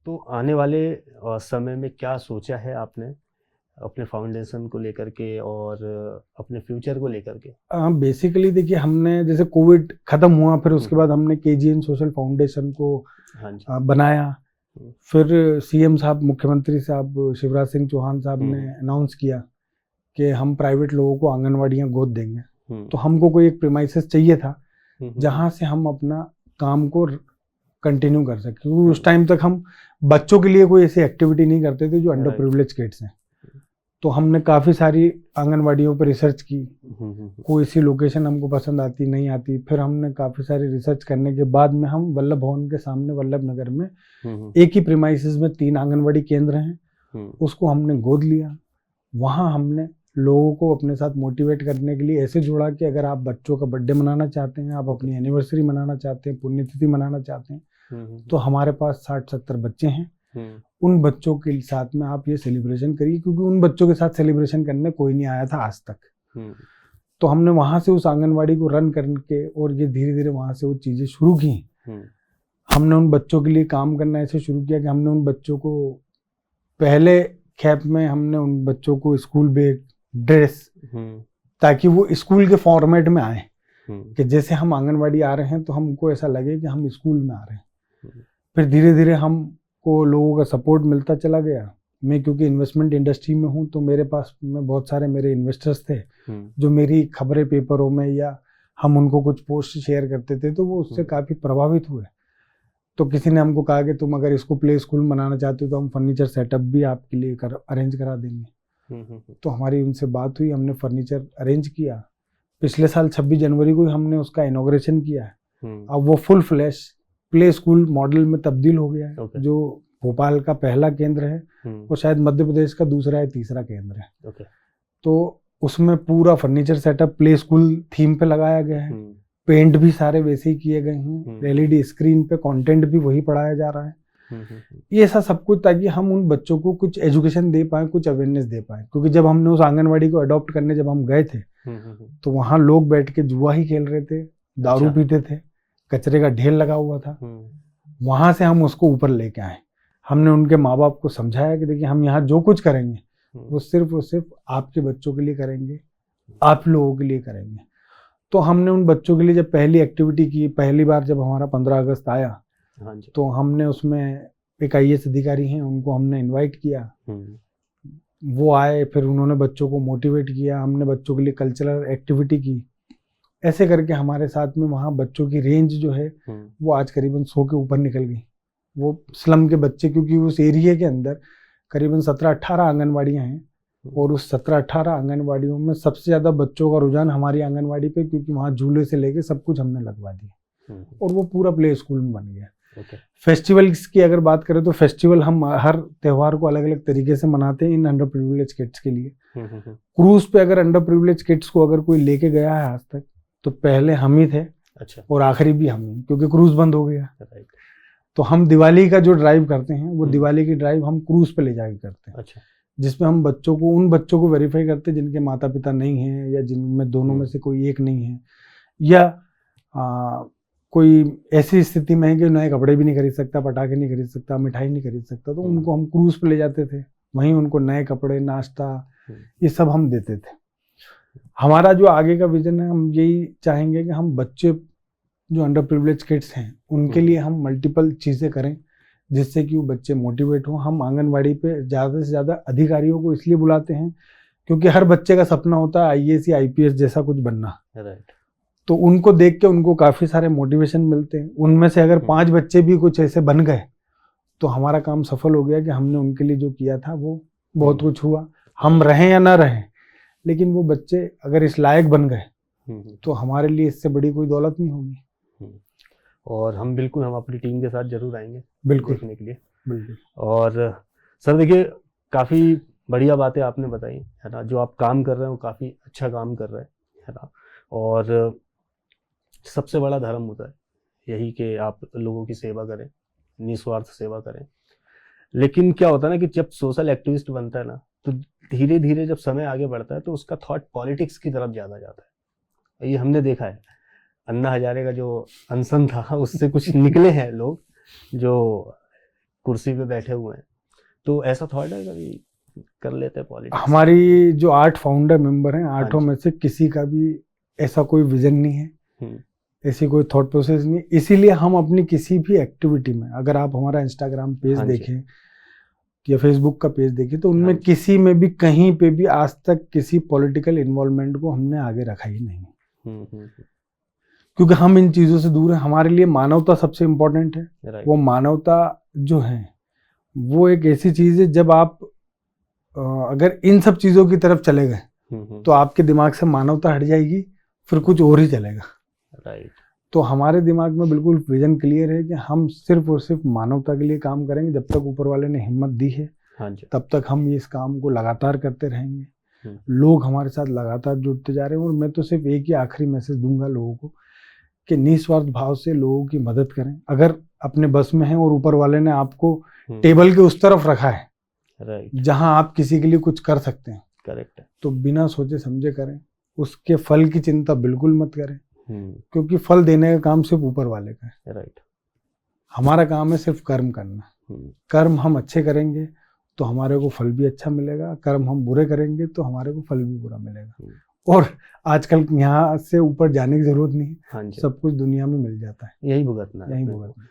तो आने वाले समय में क्या सोचा है आपने अपने फाउंडेशन को लेकर के और अपने फ्यूचर को लेकर के? बेसिकली देखिए, हमने जैसे कोविड खत्म हुआ फिर उसके बाद हमने केजीएन सोशल फाउंडेशन को हाँ जी। बनाया। फिर सीएम साहब, मुख्यमंत्री साहब शिवराज सिंह चौहान साहब ने अनाउंस किया कि हम प्राइवेट लोगों को आंगनवाड़ियाँ गोद देंगे। तो हमको कोई एक प्रीमाइसेस चाहिए था जहाँ से हम अपना काम को कंटिन्यू कर सके, क्योंकि उस टाइम तक हम बच्चों के लिए कोई ऐसी एक्टिविटी नहीं करते थे जो अंडर प्रिविलेज किड्स हैं। तो हमने काफ़ी सारी आंगनवाड़ियों पर रिसर्च की, कोई सी लोकेशन हमको पसंद आती नहीं आती। फिर हमने काफ़ी सारी रिसर्च करने के बाद में हम वल्लभ भवन के सामने वल्लभ नगर में एक ही प्रीमाइसेस में 3 आंगनवाड़ी केंद्र हैं, उसको हमने गोद लिया। वहाँ हमने लोगों को अपने साथ मोटिवेट करने के लिए ऐसे जोड़ा कि अगर आप बच्चों का बर्थडे मनाना चाहते हैं, आप अपनी एनिवर्सरी मनाना चाहते हैं, पुण्यतिथि मनाना चाहते हैं, तो हमारे पास 60-70 बच्चे हैं। उन बच्चों के साथ में आप ये सेलिब्रेशन करिए, क्योंकि उन बच्चों के साथ सेलिब्रेशन करने कोई नहीं आया था आज तक। तो हमने वहाँ से उस आंगनवाड़ी को रन करके और ये धीरे धीरे वहाँ से वो चीज़ें शुरू की। हमने उन बच्चों के लिए काम करना ऐसे शुरू किया कि हमने उन बच्चों को पहले कैप में हमने उन बच्चों को स्कूल बैग, ड्रेस, ताकि वो स्कूल के फॉर्मेट में आए, कि जैसे हम आंगनवाड़ी आ रहे हैं तो हमको ऐसा लगे कि हम स्कूल में आ रहे हैं। फिर धीरे धीरे हमको लोगों का सपोर्ट मिलता चला गया। मैं क्योंकि इन्वेस्टमेंट इंडस्ट्री में हूँ तो मेरे पास में बहुत सारे मेरे इन्वेस्टर्स थे जो मेरी खबरें पेपरों में या हम उनको कुछ पोस्ट शेयर करते थे तो वो उससे काफ़ी प्रभावित हुए। तो किसी ने हमको कहा कि तुम अगर इसको प्ले स्कूल बनाना चाहते हो तो हम फर्नीचर सेटअप भी आपके लिए अरेंज करा देंगे। तो हमारी उनसे बात हुई, हमने फर्नीचर अरेंज किया। पिछले साल 26 जनवरी को हमने उसका इनॉग्रेशन किया है। अब वो full flash play school model में तब्दील हो गया है। जो भोपाल का पहला केंद्र है वो शायद मध्य प्रदेश का दूसरा या तीसरा केंद्र है। तो उसमें पूरा furniture setup play school theme पे लगाया गया है। पेंट भी सारे वैसे ही किए गए हैं। एलईडी स्क्रीन पे कंटेंट भी वही पढ़ाया जा रहा है। ये सब कुछ ताकि हम उन बच्चों को कुछ एजुकेशन दे पाए, कुछ अवेयरनेस दे पाए। क्योंकि जब हमने उस आंगनवाड़ी को अडॉप्ट करने जब हम गए थे तो वहाँ लोग बैठ के जुआ ही खेल रहे थे, दारू पीते थे, कचरे का ढेर लगा हुआ था। वहां से हम उसको ऊपर लेके आए। हमने उनके माँ बाप को समझाया कि देखिए हम यहाँ जो कुछ करेंगे वो सिर्फ आपके बच्चों के लिए करेंगे, आप लोगों के लिए करेंगे। तो हमने उन बच्चों के लिए जब पहली एक्टिविटी की, पहली बार जब हमारा 15 अगस्त आया तो हमने उसमें एक IAS अधिकारी हैं उनको हमने इनवाइट किया। वो आए, फिर उन्होंने बच्चों को मोटिवेट किया, हमने बच्चों के लिए कल्चरल एक्टिविटी की। ऐसे करके हमारे साथ में वहाँ बच्चों की रेंज जो है वो आज करीबन 100 के ऊपर निकल गई। वो स्लम के बच्चे, क्योंकि उस एरिया के अंदर करीबन 17-18 आंगनवाड़ियाँ हैं और उस 17-18 आंगनवाड़ियों में सबसे ज़्यादा बच्चों का रुझान हमारी आंगनवाड़ी पे, क्योंकि वहाँ झूले से लेके सब कुछ हमने लगवा दिया और वो पूरा प्ले स्कूल में बन गया। फेस्टिवल्स की अगर बात करें तो फेस्टिवल हम हर त्यौहार को अलग अलग तरीके से मनाते हैं इन अंडर प्रिविलेज किड्स के लिए। क्रूज पे अगर अंडर प्रिविलेज किड्स को अगर कोई लेके गया है आज तक तो पहले हम ही थे। और आखिरी भी हम ही, क्योंकि क्रूज बंद हो गया। तो हम दिवाली का जो ड्राइव करते हैं वो दिवाली की ड्राइव हम क्रूज पे ले जाके करते हैं। जिसमें हम उन बच्चों को वेरीफाई करते हैं जिनके माता पिता नहीं हैं या जिनमें दोनों में से कोई एक नहीं है, या कोई ऐसी स्थिति में है कि नए कपड़े भी नहीं खरीद सकता, पटाखे नहीं खरीद सकता, मिठाई नहीं खरीद सकता, तो उनको हम क्रूज पे ले जाते थे। वहीं उनको नए कपड़े, नाश्ता, ये सब हम देते थे। हमारा जो आगे का विजन है, हम यही चाहेंगे कि हम बच्चे जो अंडर प्रिविलेज किड्स हैं उनके लिए हम मल्टीपल चीज़ें करें जिससे कि वो बच्चे मोटिवेट हों। हम आंगनवाड़ी पे ज़्यादा से ज़्यादा अधिकारियों को इसलिए बुलाते हैं क्योंकि हर बच्चे का सपना होता है IAS या IPS जैसा कुछ बनना। तो उनको देख के उनको काफ़ी सारे मोटिवेशन मिलते हैं। उनमें से अगर 5 बच्चे भी कुछ ऐसे बन गए तो हमारा काम सफल हो गया कि हमने उनके लिए जो किया था वो बहुत कुछ हुआ। हम रहें या ना रहें, लेकिन वो बच्चे अगर इस लायक बन गए तो हमारे लिए इससे बड़ी कोई दौलत नहीं होगी। और हम अपनी टीम के साथ जरूर आएंगे देखने के लिए। बिल्कुल। और सर देखिए, काफ़ी बढ़िया बातें आपने बताई है ना। जो आप काम कर रहे हैं वो काफ़ी अच्छा काम कर रहे हैं है ना। और सबसे बड़ा धर्म होता है यही कि आप लोगों की सेवा करें, निस्वार्थ सेवा करें। लेकिन क्या होता है ना कि जब सोशल एक्टिविस्ट बनता है ना तो धीरे धीरे जब समय आगे बढ़ता है तो उसका थॉट पॉलिटिक्स की तरफ ज़्यादा जाता है। ये हमने देखा है। अन्ना हजारे का जो अनशन था उससे कुछ निकले हैं लोग जो कुर्सी पे बैठे हुए हैं, तो ऐसा थॉट है कभी कर लेते हैं पॉलिटिक्स? हमारी जो 8 फाउंडर मेंबर हैं, 8 हाँ जी। में से किसी का भी ऐसा कोई विजन नहीं है, हम्म, ऐसी कोई थॉट प्रोसेस नहीं है। इसीलिए हम अपनी किसी भी एक्टिविटी में, अगर आप हमारा इंस्टाग्राम पेज हाँ जी। देखें या फेसबुक का पेज देखें, तो उनमें हाँ जी। किसी में भी कहीं पे भी आज तक किसी पॉलिटिकल इन्वॉल्वमेंट को हमने आगे रखा ही नहीं, क्योंकि हम इन चीज़ों से दूर हैं। हमारे लिए मानवता सबसे इम्पोर्टेंट है। राइट। वो मानवता जो है वो एक ऐसी चीज़ है, जब आप अगर इन सब चीज़ों की तरफ चले गए तो आपके दिमाग से मानवता हट जाएगी, फिर कुछ और ही चलेगा। राइट। तो हमारे दिमाग में बिल्कुल विजन क्लियर है कि हम सिर्फ और सिर्फ मानवता के लिए काम करेंगे। जब तक ऊपर वाले ने हिम्मत दी है, हाँ जी। तब तक हम इस काम को लगातार करते रहेंगे। लोग हमारे साथ लगातार जुड़ते जा रहे हैं, और मैं तो सिर्फ एक ही आखिरी मैसेज दूंगा लोगों को कि निस्वार्थ भाव से लोगों की मदद करें। अगर अपने बस में है और ऊपर वाले ने आपको टेबल के उस तरफ रखा है, राइट, जहां आप किसी के लिए कुछ कर सकते हैं, करेक्ट है। तो बिना सोचे समझे करें। उसके फल की चिंता बिल्कुल मत करें, हम्म, क्योंकि फल देने का काम सिर्फ ऊपर वाले का है। राइट। हमारा काम है सिर्फ कर्म करना। कर्म हम अच्छे करेंगे तो हमारे को फल भी अच्छा मिलेगा, कर्म हम बुरे करेंगे तो हमारे को फल भी बुरा मिलेगा। और आजकल यहाँ से ऊपर जाने की जरूरत नहीं है, हाँ जी। सब कुछ दुनिया में मिल जाता है, यही भुगतना है यही अपने को। भुगतना है।